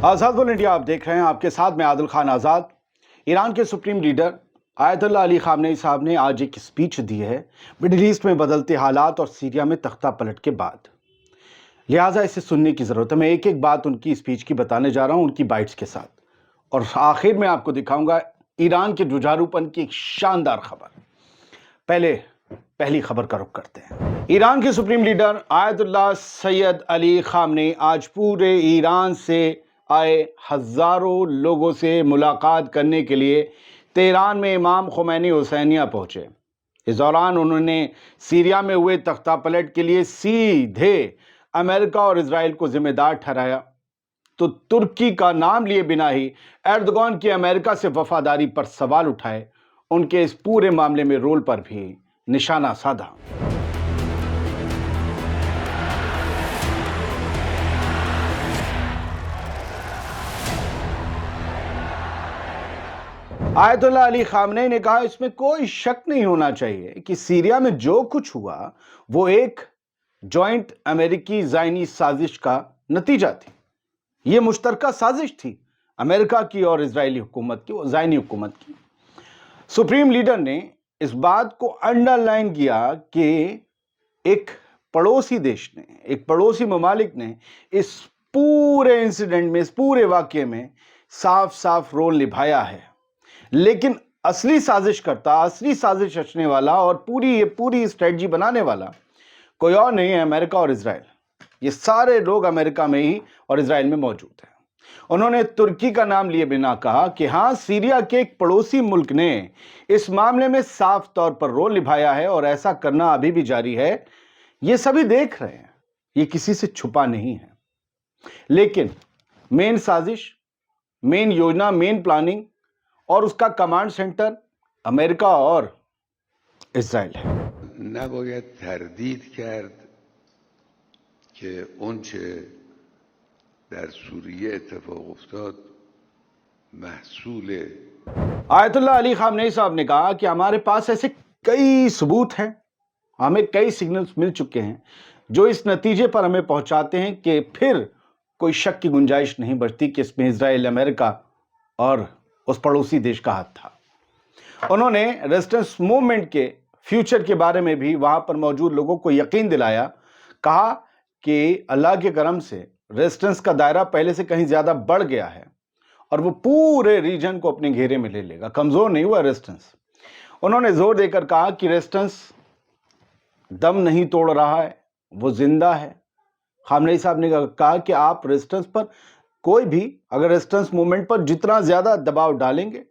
आज़ाद world India आप देख रहे हैं, आपके साथ मैं आदिल खान आज़ाद। ईरान के supreme leader Ayatollah Ali Khamenei साहब ने आज एक स्पीच दी है मिडिल ईस्ट में बदलते हालात और सीरिया में तख्ता पलट के बाद। लिहाजा इसे सुनने की ज़रूरत है। मैं एक एक बात उनकी स्पीच की बताने जा रहा हूं, उनकी बाइट्स के साथ, और आखिर में आपको दिखाऊंगा ईरान के जुझारूपन की एक शानदार खबर। पहली खबर का रुख करते हैं। ईरान के supreme leader Ayatollah Syed Ali Khamenei आज पूरे ईरान से आए हजारों लोगों से मुलाकात करने के लिए तेहरान में इमाम खुमैनी हुसैनिया पहुंचे। इस दौरान उन्होंने सीरिया में हुए तख्ता पलट के लिए सीधे अमेरिका और इजराइल को जिम्मेदार ठहराया, तो तुर्की का नाम लिए बिना ही एर्दोगान की अमेरिका से वफादारी पर सवाल उठाए। उनके इस पूरे मामले में रोल पर भी निशाना साधा। आयतुल्लाह अली खामनेई ने कहा, इसमें कोई शक नहीं होना चाहिए कि सीरिया में जो कुछ हुआ वो एक जॉइंट अमेरिकी ज़ायनी साजिश का नतीजा थी। ये मुश्तरका साजिश थी अमेरिका की और इजरायली हुकूमत की, और ज़ायनी हुकूमत की। सुप्रीम लीडर ने इस बात को अंडरलाइन किया कि एक पड़ोसी देश ने, एक पड़ोसी ममालिक ने इस पूरे इंसिडेंट में, इस पूरे वाक़ये में साफ साफ रोल निभाया है। लेकिन असली साजिश करता, असली साजिश रचने वाला और पूरी स्ट्रेटजी बनाने वाला कोई और नहीं है, अमेरिका और इजराइल। ये सारे लोग अमेरिका में ही और इजराइल में मौजूद हैं। उन्होंने तुर्की का नाम लिए बिना कहा कि हां, सीरिया के एक पड़ोसी मुल्क ने इस मामले में साफ तौर पर रोल निभाया है और ऐसा करना अभी भी जारी है। ये सभी देख रहे हैं, ये किसी से छुपा नहीं है। लेकिन मेन साजिश, मेन योजना, मेन प्लानिंग और उसका कमांड सेंटर अमेरिका और इजराइल है। نباید تردید کرد که اونچه در سوریه اتفاق افتاد محصول आयतुल्लाह अली खामनेई साहब ने कहा कि हमारे पास ऐसे कई सबूत हैं, हमें कई सिग्नल्स मिल चुके हैं जो इस नतीजे पर हमें पहुंचाते हैं कि फिर कोई शक की गुंजाइश नहीं बचती कि इसमें इजराइल, अमेरिका और उस पड़ोसी देश का हाथ था। उन्होंने रेजिस्टेंस मूवमेंट के फ्यूचर के बारे में भी वहां पर मौजूद लोगों को यकीन दिलाया। कहा कि अल्लाह के करम से रेजिस्टेंस का दायरा पहले से कहीं ज्यादा बढ़ गया है और वो पूरे रीजन को अपने घेरे में ले लेगा। कमजोर नहीं हुआ रेजिस्टेंस। उन्होंने जोर देकर कहा कि रेजिस्टेंस दम नहीं तोड़ रहा है, वो जिंदा है। खामनेई साहब ने कहा कि आप रेजिस्टेंस पर, कोई भी अगर रेजिस्टेंस मूवमेंट पर जितना ज्यादा दबाव डालेंगे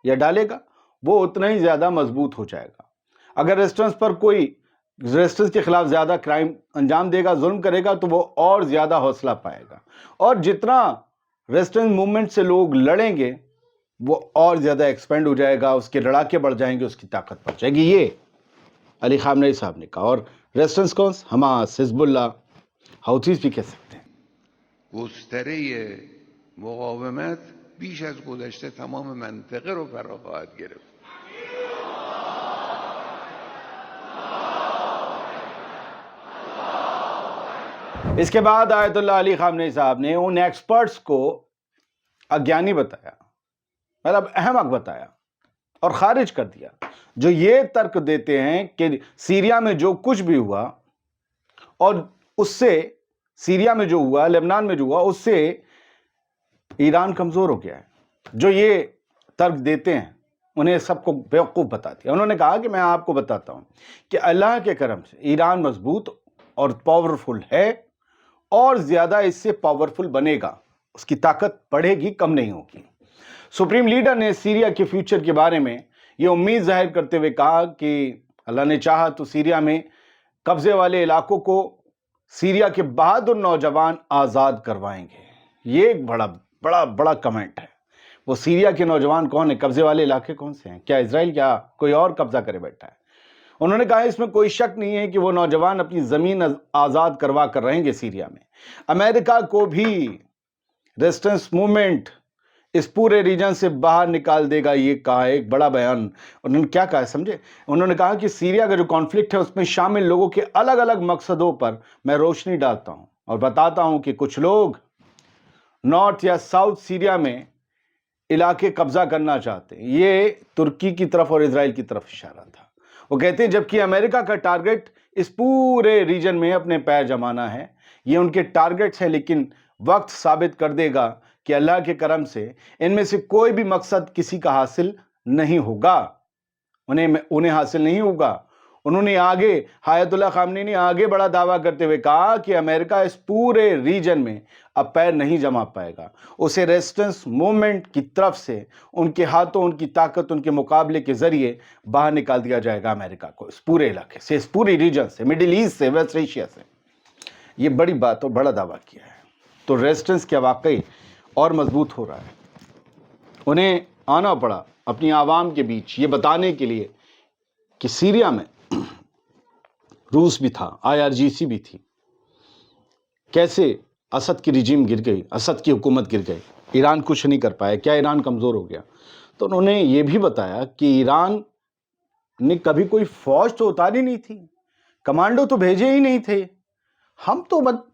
या डालेगा, वो उतना ही ज्यादा मजबूत हो जाएगा। अगर रेजिस्टेंस पर कोई रेजिस्टेंस के खिलाफ ज्यादा क्राइम अंजाम देगा, जुल्म करेगा, तो वो और ज्यादा हौसला पाएगा। और जितना रेजिस्टेंस मूवमेंट से लोग लड़ेंगे, वो और ज्यादा एक्सपेंड हो जाएगा, उसके लड़ाके बढ़ जाएंगे, उसकी ताकत बढ़ जाएगी। ये अली खामनेई साहब ने कहा। और रेजिस्टेंस कौन? हमास, हिजबुल्लाह, हाउथीज भी कह सकते हैं। گستره مقاومت بیش از گذشته تمام منطقه رو فرا خواهد گرفت. इसके बाद आयतुल्लाह अली खामनेई साहब ने उन एक्सपर्ट्स को अज्ञानी बताया, मतलब अहमक बताया और खारिज कर दिया, जो ये तर्क देते हैं कि सीरिया में जो कुछ भी हुआ और उससे, सीरिया में जो हुआ, लेबनान में जो हुआ, उससे ईरान कमजोर हो गया है। जो ये तर्क देते हैं उन्हें सबको बेवकूफ बता दिया। उन्होंने कहा कि मैं आपको बताता हूं कि अल्लाह के करम से ईरान मजबूत और पावरफुल है, और ज्यादा इससे पावरफुल बनेगा, उसकी ताकत बढ़ेगी, कम नहीं होगी। सुप्रीम लीडर ने सीरिया के फ्यूचर के बारे में यह उम्मीद जाहिर करते हुए कहा कि अल्लाह ने चाहा तो सीरिया में कब्जे वाले इलाकों को सीरिया के बहादुर नौजवान आजाद करवाएंगे। ये एक बड़ा बड़ा बड़ा कमेंट है। वो सीरिया के नौजवान कौन है? कब्जे वाले इलाके कौन से हैं? क्या इजराइल, क्या कोई और कब्जा करे बैठा है? उन्होंने कहा इसमें कोई शक नहीं है कि वो नौजवान अपनी जमीन आजाद करवा कर रहेंगे सीरिया में। अमेरिका को भी रेजिस्टेंस मूवमेंट इस पूरे रीजन से बाहर निकाल देगा, ये कहा। एक बड़ा बयान उन्होंने क्या कहा समझे? उन्होंने कहा कि सीरिया का जो कॉन्फ्लिक्ट है उसमें शामिल लोगों के अलग अलग मकसदों पर मैं रोशनी डालता हूं और बताता हूं कि कुछ लोग नॉर्थ या साउथ सीरिया में इलाके कब्जा करना चाहते हैं। ये तुर्की की तरफ और इजराइल की तरफ इशारा था। वो कहते हैं जबकि अमेरिका का टारगेट इस पूरे रीजन में अपने पैर जमाना है, ये उनके टारगेट्स हैं, लेकिन वक्त साबित कर देगा कि अल्लाह के करम से इनमें से कोई भी मकसद किसी का हासिल नहीं होगा, उन्हें हासिल नहीं होगा। उन्होंने आगे, आयतुल्लाह खामनी ने आगे बड़ा दावा करते हुए कहा कि अमेरिका इस पूरे रीजन में अब पैर नहीं जमा पाएगा। उसे रेजिस्टेंस मूवमेंट की तरफ से उनके हाथों, उनकी ताकत, उनके मुकाबले के जरिए बाहर निकाल दिया जाएगा अमेरिका को, इस पूरे इलाके से, इस पूरी रीजन से, मिडिल ईस्ट से, वेस्ट एशिया से। ये बड़ी बात और बड़ा दावा किया है। तो रेजिस्टेंस क्या वाकई और मजबूत हो रहा है। उन्हें आना पड़ा अपनी आवाम के बीच ये बताने के लिए कि सीरिया में रूस भी था, IRGC भी थी, कैसे असद की रिजीम गिर गई, असद की हुकूमत गिर गई, ईरान कुछ नहीं कर पाया, क्या ईरान कमज़ोर हो गया। तो उन्होंने ये भी बताया कि ईरान ने कभी कोई फौज तो उतारी नहीं थी, कमांडो तो भेजे ही नहीं थे, हम तो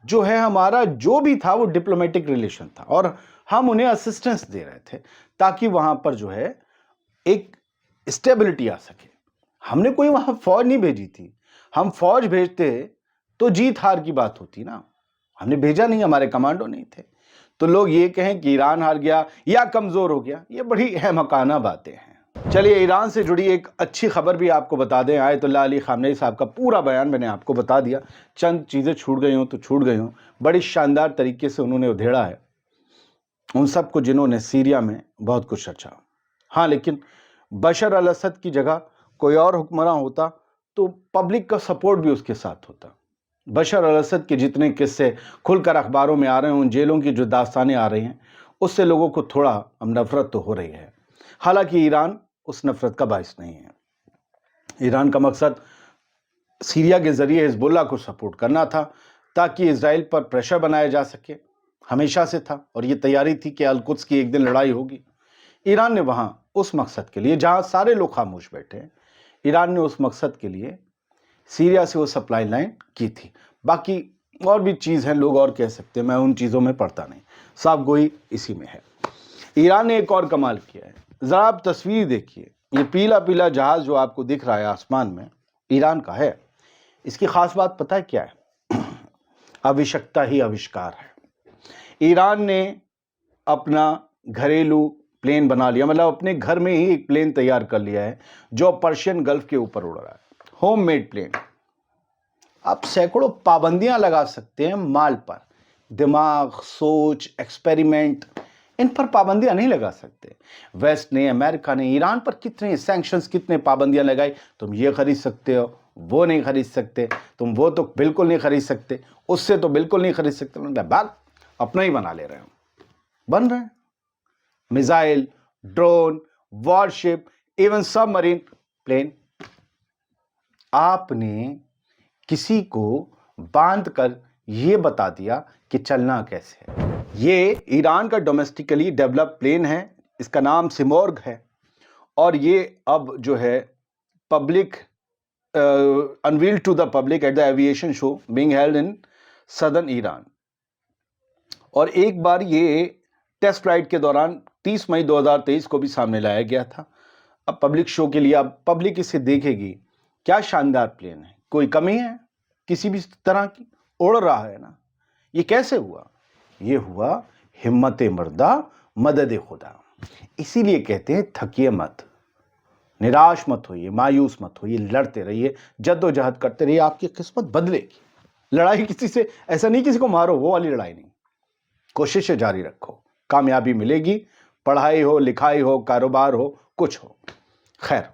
जो है हमारा जो भी था वो डिप्लोमेटिक रिलेशन था और हम उन्हें असिस्टेंस दे रहे थे ताकि वहाँ पर जो है एक स्टेबिलिटी आ सके। हमने कोई वहाँ फौज नहीं भेजी थी, हम फौज भेजते तो जीत हार की बात होती ना, हमने भेजा नहीं, हमारे कमांडो नहीं थे। तो लोग ये कहें कि ईरान हार गया या कमज़ोर हो गया, ये बड़ी अहमकाना बातें हैं। चलिए ईरान से जुड़ी एक अच्छी खबर भी आपको बता दें। आयतुल्लाह अली खामनेई साहब का पूरा बयान मैंने आपको बता दिया, चंद चीज़ें छूट गई हों तो छूट गई हों, बड़ी शानदार तरीके से उन्होंने उधेड़ा है उन सबको जिन्होंने सीरिया में बहुत कुछ रचा। हाँ, लेकिन बशर अल असद की जगह कोई और हुक्मरान होता तो पब्लिक का सपोर्ट भी उसके साथ होता। बशर अल असद के जितने किस्से खुलकर अखबारों में आ रहे हैं, उन जेलों की जो दास्तानें आ रही हैं, उससे लोगों को थोड़ा अब नफरत तो हो रही है। हालांकि ईरान उस नफरत का बायस नहीं है। ईरान का मकसद सीरिया के जरिए हिजबुल्लाह को सपोर्ट करना था ताकि इजराइल पर प्रेशर बनाया जा सके, हमेशा से था और ये तैयारी थी कि अल-कुद्स की एक दिन लड़ाई होगी। ईरान ने वहाँ उस मकसद के लिए, जहाँ सारे लोग खामोश बैठे हैं, ईरान ने उस मकसद के लिए सीरिया से वो सप्लाई लाइन की थी। बाकी और भी चीज़ है, लोग और कह सकते हैं, मैं उन चीज़ों में पढ़ता नहीं, साफ गोई इसी में है। ईरान ने एक और कमाल किया है, ज़रा आप तस्वीर देखिए, ये पीला पीला जहाज़ जो आपको दिख रहा है आसमान में, ईरान का है। इसकी ख़ास बात पता है क्या है? आवश्यकता ही आविष्कार है। ईरान ने अपना घरेलू प्लेन बना लिया, मतलब अपने घर में ही एक प्लेन तैयार कर लिया है जो पर्शियन गल्फ के ऊपर उड़ रहा है, होम मेड प्लेन। आप सैकड़ों पाबंदियां लगा सकते हैं माल पर, दिमाग, सोच, एक्सपेरिमेंट, इन पर पाबंदियां नहीं लगा सकते। वेस्ट ने, अमेरिका ने ईरान पर कितने सैंक्शंस, कितने पाबंदियां लगाई, तुम ये खरीद सकते हो, वो नहीं खरीद सकते, तुम वो तो बिल्कुल नहीं खरीद सकते, उससे तो बिल्कुल नहीं खरीद सकते। मतलब बात अपना ही बना ले रहे हो, बन रहे हैं missile, drone, warship, even submarine plane. आपने किसी को बांध कर यह बता दिया कि चलना कैसे है। ये ईरान का डोमेस्टिकली डेवलप प्लेन है, इसका नाम सिमोर्ग है और ये अब जो है public unveil to the public at the aviation show being held in southern Iran. और एक बार ये टेस्ट फ्लाइट के दौरान 30 मई 2023 को भी सामने लाया गया था। अब पब्लिक शो के लिए अब पब्लिक इसे देखेगी। क्या शानदार प्लेन है, कोई कमी है किसी भी तरह की? उड़ रहा है ना। ये कैसे हुआ? ये हुआ हिम्मत मर्दा मदद खुदा। इसीलिए कहते हैं थकिए मत, निराश मत होइए, मायूस मत होइए, लड़ते रहिए, जद्दोजहद करते रहिए, आपकी किस्मत बदलेगी। लड़ाई किसी से, ऐसा नहीं किसी को मारो, वो वाली लड़ाई नहीं, कोशिशें जारी रखो, कामयाबी मिलेगी। पढ़ाई हो, लिखाई हो, कारोबार हो, कुछ हो। खैर,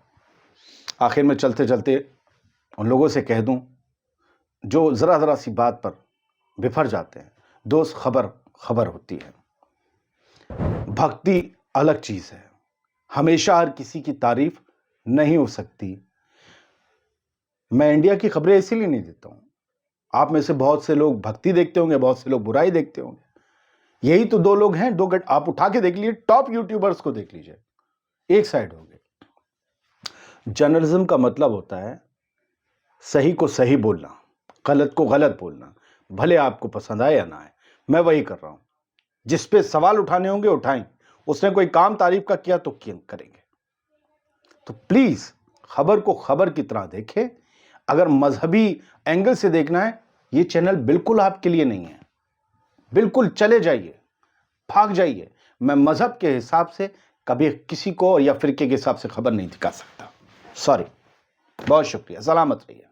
आखिर में चलते चलते उन लोगों से कह दूं जो ज़रा ज़रा सी बात पर बिफर जाते हैं, दोस्त खबर होती है। भक्ति अलग चीज़ है, हमेशा हर किसी की तारीफ नहीं हो सकती। मैं इंडिया की खबरें इसीलिए नहीं देता हूँ। आप में से बहुत से लोग भक्ति देखते होंगे, बहुत से लोग बुराई देखते होंगे। यही तो दो लोग हैं, आप उठा के देख लीजिए, टॉप यूट्यूबर्स को देख लीजिए, एक साइड हो गए। जर्नलिज्म का मतलब होता है सही को सही बोलना, गलत को गलत बोलना, भले आपको पसंद आए या ना आए। मैं वही कर रहा हूं। جس پہ سوال اٹھانے ہوں گے اٹھائیں، اس نے کوئی کام تعریف کا کیا تو کریں گے. تو پلیز خبر کو خبر کی طرح دیکھیں. اگر مذہبی اینگل سے دیکھنا ہے، یہ چینل بالکل آپ کے لیے نہیں ہے. بالکل چلے جائیے، بھاگ جائیے. میں مذہب کے حساب سے کبھی کسی کو یا فرقے کے حساب سے خبر نہیں دکھا سکتا. سوری. بہت شکریہ. سلامت رہیے.